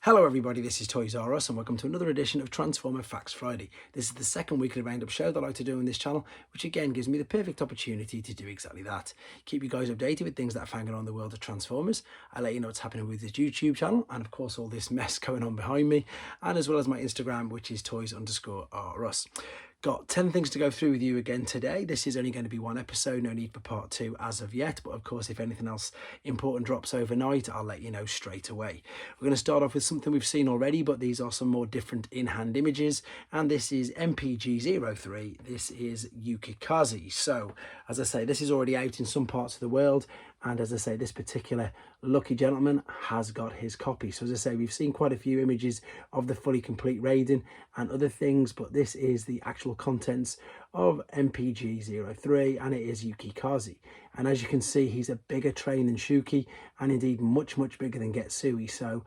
Hello everybody, this is Toys R Us and welcome to another edition of Transformer Facts Friday. This is the second weekly roundup show that I like to do on this channel, which again gives me the perfect opportunity to do exactly that. Keep you guys updated with things that are hanging on the world of Transformers. I let you know what's happening with this YouTube channel and of course all this mess going on behind me, and as well as my Instagram, which is toys_r_us. Got 10 things to go through with you again today. This is only going to be one episode, no need for part two as of yet, but of course if anything else important drops overnight, I'll let you know straight away. We're going to start off with something we've seen already, but these are some more different in-hand images, and this is MPG03. This is Yukikaze. So as I say, this is already out in some parts of the world, and as I say, this particular lucky gentleman has got his copy. So as I say, we've seen quite a few images of the fully complete Raiden and other things, but this is the actual contents of MPG03, and it is Yukikaze. And as you can see, he's a bigger train than Shuki, and indeed much bigger than Getsui. So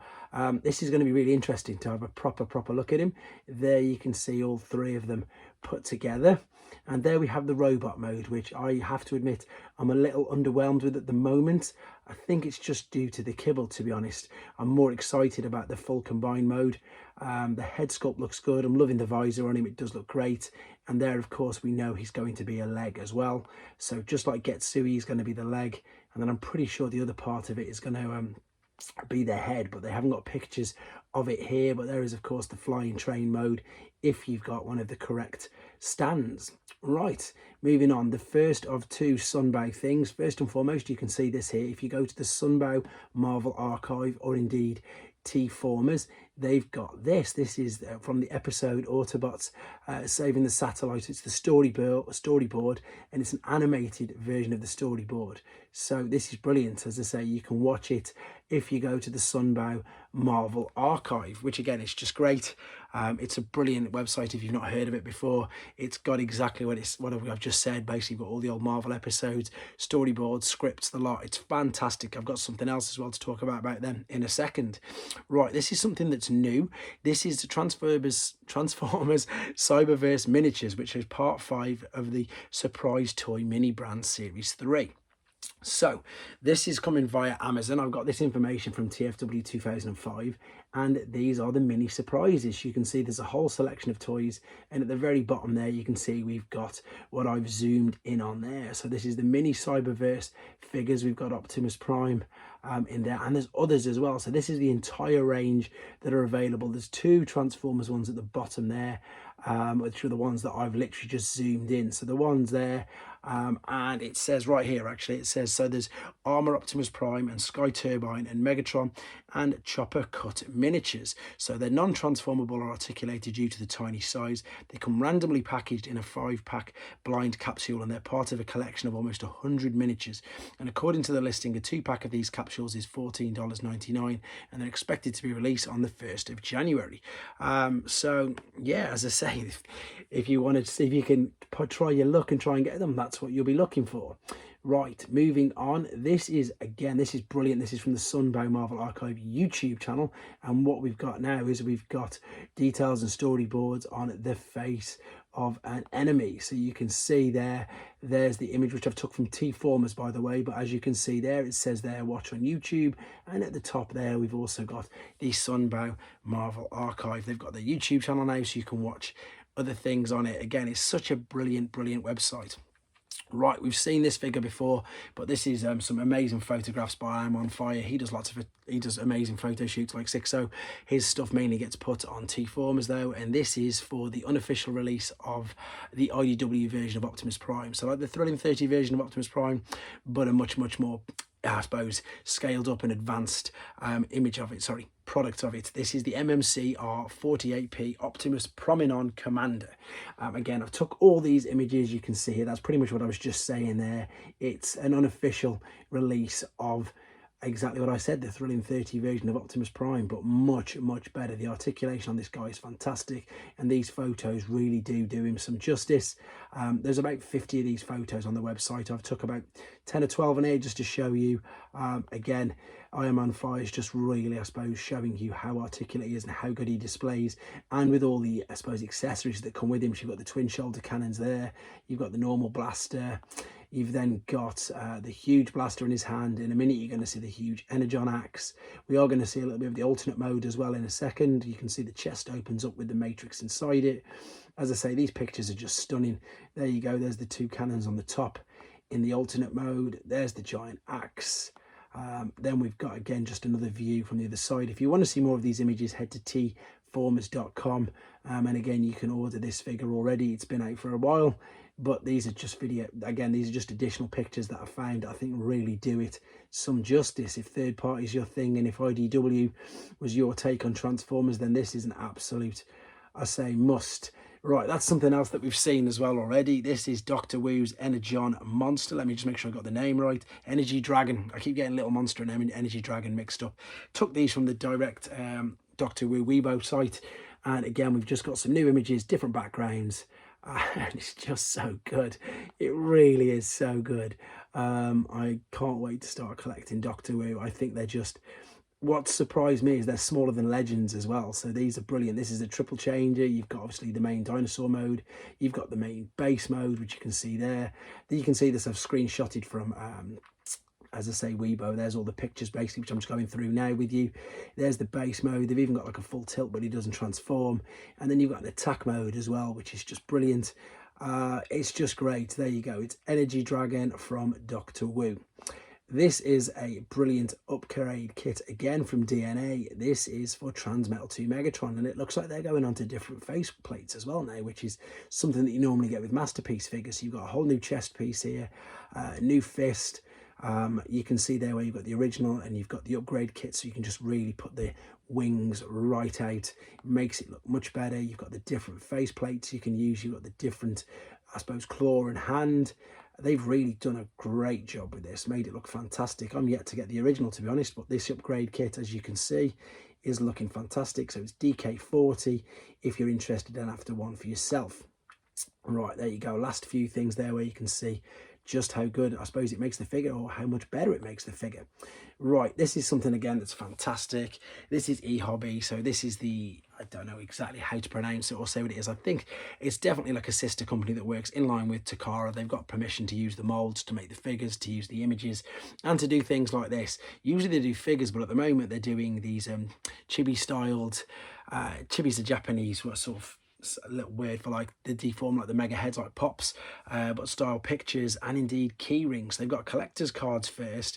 this is going to be really interesting to have a proper look at him. There you can see all three of them put together. And there we have the robot mode, which I have to admit I'm a little underwhelmed with at the moment. I think it's just due to the kibble, to be honest. I'm more excited about the full combined mode. The head sculpt looks good. I'm loving the visor on him. It does look great. And there, of course, we know he's going to be a leg as well. So just like Getsui is going to be the leg. And then I'm pretty sure the other part of it is going to be the head, but they haven't got pictures of it here. But there is, of course, the flying train mode if you've got one of the correct stands. Right, moving on, the first of two Sunbow things. First and foremost, you can see this here. If you go to the Sunbow Marvel Archive, or indeed T-Formers, they've got this. This is from the episode Autobots Saving the Satellite. It's the storyboard, and it's an animated version of the storyboard. So this is brilliant. As I say, you can watch it if you go to the Sunbow Marvel Archive, which again, it's just great. It's a brilliant website if you've not heard of it before. It's got exactly what I've just said. Basically, got all the old Marvel episodes, storyboards, scripts, the lot. It's fantastic. I've got something else as well to talk about them in a second. Right, this is something that's new. This is the Transformers Cyberverse miniatures, which is part 5 of the Surprise Toy Mini Brand Series 3. So this is coming via Amazon. I've got this information from TFW 2005, and these are the mini surprises. You can see there's a whole selection of toys, and at the very bottom there you can see we've got what I've zoomed in on there. So this is the mini Cyberverse figures. We've got Optimus Prime in there, and there's others as well. So this is the entire range that are available. There's 2 Transformers ones at the bottom there, which are the ones that I've literally just zoomed in. So the ones there, and it says right here, actually, it says, so there's Armor Optimus Prime and Sky Turbine and Megatron and Chopper Cut miniatures. So they're non-transformable or articulated due to the tiny size. They come randomly packaged in a 5-pack blind capsule, and they're part of a collection of almost 100 miniatures. And according to the listing, a 2-pack of these capsules is $14.99, and they're expected to be released on the 1st of January. So yeah, as I say, if you wanted to see if you can try your luck and try and get them, that's what you'll be looking for. Right, moving on. This is brilliant. This is from the Sunbow Marvel Archive YouTube channel, and what we've got now is we've got details and storyboards on the face of an enemy. So you can see there's the image, which I've took from T-Formers, by the way, but as you can see there, it says there, watch on YouTube, and at the top there we've also got the Sunbow Marvel Archive. They've got the YouTube channel now, so you can watch other things on it. Again, it's such a brilliant website. Right, we've seen this figure before, but this is some amazing photographs by I'm on Fire. He does amazing photo shoots like 6O. His stuff mainly gets put on T-Formers though, and this is for the unofficial release of the IDW version of Optimus Prime. So like the Thrilling 30 version of Optimus Prime, but a much more, I suppose, scaled up and advanced product of it. This is the MMCR 48p Optimus Prominon Commander. Again, I've took all these images you can see here. That's pretty much what I was just saying there. It's an unofficial release of exactly what I said, the Thrilling 30 version of Optimus Prime, but much better. The articulation on this guy is fantastic, and these photos really do him some justice. There's about 50 of these photos on the website. I've took about 10 or 12 in here just to show you. Again, I Am on Fire is just really, I suppose, showing you how articulate he is and how good he displays, and with all the, I suppose, accessories that come with him. So you've got the twin shoulder cannons there, you've got the normal blaster. You've then got the huge blaster in his hand. In a minute, you're going to see the huge Energon axe. We are going to see a little bit of the alternate mode as well in a second. You can see the chest opens up with the matrix inside it. As I say, these pictures are just stunning. There you go. There's the two cannons on the top in the alternate mode. There's the giant axe. Then we've got, again, just another view from the other side. If you want to see more of these images, head to tformers.com. And again, you can order this figure already. It's been out for a while, but these are just these are just additional pictures that I found I think really do it some justice. If third party is your thing, and if IDW was your take on Transformers, then this is an absolute, I say, must. Right, that's something else that we've seen as well already. This is Doctor Wu's Energon Monster. Let me just make sure I got the name right. Energy Dragon. I keep getting Little Monster and Energy Dragon mixed up. Took these from the direct Doctor Wu Weibo site. And again, we've just got some new images, different backgrounds. And it's just so good. It really is so good. I can't wait to start collecting Doctor Wu. I think they're just... What surprised me is they're smaller than Legends as well. So these are brilliant. This is a triple changer. You've got obviously the main dinosaur mode. You've got the main base mode, which you can see there. Then you can see this I've screenshotted from, as I say, Weibo. There's all the pictures basically, which I'm just going through now with you. There's the base mode. They've even got like a full tilt, but he doesn't transform. And then you've got an attack mode as well, which is just brilliant. It's just great. There you go. It's Energy Dragon from Doctor Wu. This is a brilliant upgrade kit again from DNA. This is for Transmetal 2 Megatron, and it looks like they're going on to different face plates as well now, which is something that you normally get with Masterpiece figures. So you've got a whole new chest piece here, new fist. You can see there where you've got the original and you've got the upgrade kit, so you can just really put the wings right out. It makes it look much better. You've got the different face plates you can use. You've got the different, I suppose, claw and hand. They've really done a great job with this, made it look fantastic. I'm yet to get the original, to be honest, but this upgrade kit, as you can see, is looking fantastic. So it's DK40 if you're interested in after one for yourself. Right, there you go. Last few things there where you can see just how good, I suppose, it makes the figure, or how much better it makes the figure. Right, this is something, again, that's fantastic. This is Ehobby. So this is the, I don't know exactly how to pronounce it or say what it is. I think it's definitely like a sister company that works in line with Takara. They've got permission to use the molds, to make the figures, to use the images, and to do things like this. Usually they do figures, but at the moment they're doing these chibi-styled, chibi's a Japanese sort of a little word for like the deform, like the mega heads, like pops, but style pictures and indeed key rings. They've got collector's cards first.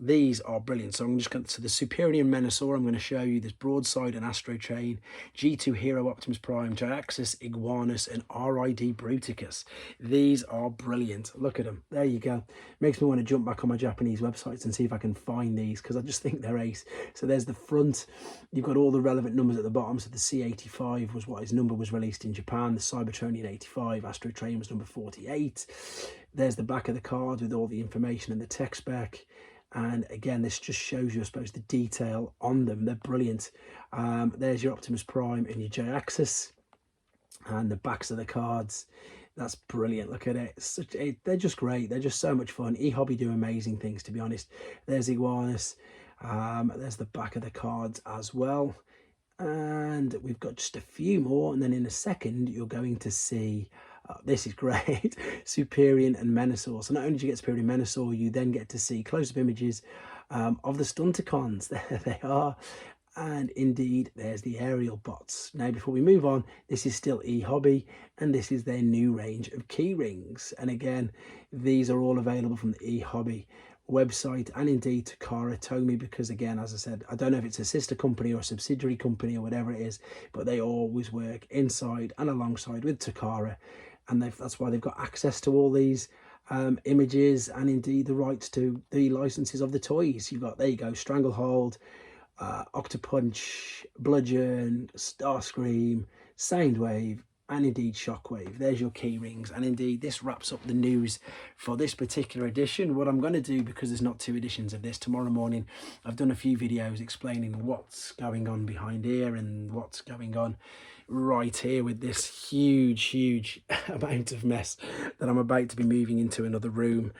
These are brilliant. So I'm just going to the Superior Menosaur. I'm going to show you this Broadside and Astro Train, G2 Hero Optimus Prime, Jyaxus, Iguanus, and RID Bruticus. These are brilliant. Look at them. There you go. Makes me want to jump back on my Japanese websites and see if I can find these, because I just think they're ace. So there's the front. You've got all the relevant numbers at the bottom. So the C85 was what his number was released in Japan. The Cybertronian 85, Astro Train was number 48. There's the back of the card with all the information and the tech spec. And again, this just shows you, I suppose, the detail on them. They're brilliant. There's your Optimus Prime and your Jyaxus, and the backs of the cards. That's brilliant. Look at it. They're just great. They're just so much fun. Ehobby do amazing things, to be honest. There's Iguanus. There's the back of the cards as well. And we've got just a few more. And then in a second, you're going to see... this is great. Superior and Menosaur. So not only do you get Superior and Menosaur, you then get to see close-up images of the Stunticons. There they are. And indeed, there's the aerial bots. Now, before we move on, this is still Ehobby, and this is their new range of key rings. And again, these are all available from the Ehobby website, and indeed Takara Tomy, because again, as I said, I don't know if it's a sister company or a subsidiary company or whatever it is, but they always work inside and alongside with Takara, and that's why they've got access to all these images and indeed the rights to the licenses of the toys. You've got, there you go, Stranglehold, Octopunch, Bludgeon, Starscream, Soundwave, and indeed Shockwave. There's your key rings, and indeed this wraps up the news for this particular edition. What I'm going to do, because there's not two editions of this, tomorrow morning I've done a few videos explaining what's going on behind here and what's going on right here with this huge amount of mess that I'm about to be moving into another room.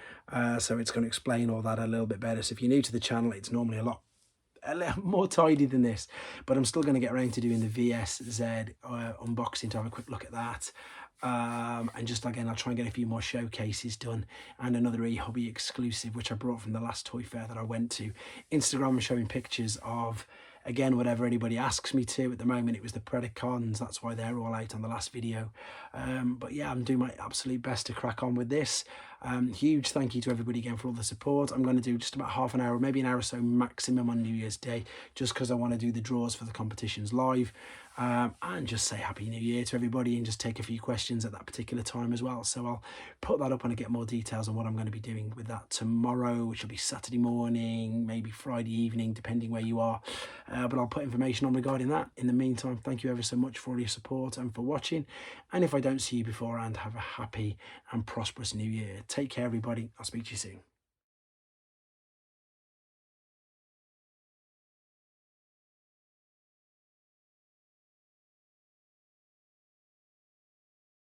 So it's going to explain all that a little bit better. So if you're new to the channel, it's normally a lot a little more tidy than this, but I'm still going to get around to doing the VSZ unboxing to have a quick look at that. And just again, I'll try and get a few more showcases done, and another Ehobby exclusive which I brought from the last toy fair that I went to. Instagram showing pictures of, again, whatever anybody asks me to. At the moment it was the Predacons, that's why they're all out on the last video. But yeah, I'm doing my absolute best to crack on with this. Huge thank you to everybody again for all the support. I'm going to do just about half an hour, maybe an hour or so maximum on New Year's Day, just because I want to do the draws for the competitions live. And just say Happy New Year to everybody, and just take a few questions at that particular time as well. So I'll put that up when I get more details on what I'm going to be doing with that tomorrow, which will be Saturday morning, maybe Friday evening, depending where you are. But I'll put information on regarding that. In the meantime, thank you ever so much for all your support and for watching. And if I don't see you beforehand, have a happy and prosperous New Year. Take care, everybody. I'll speak to you soon.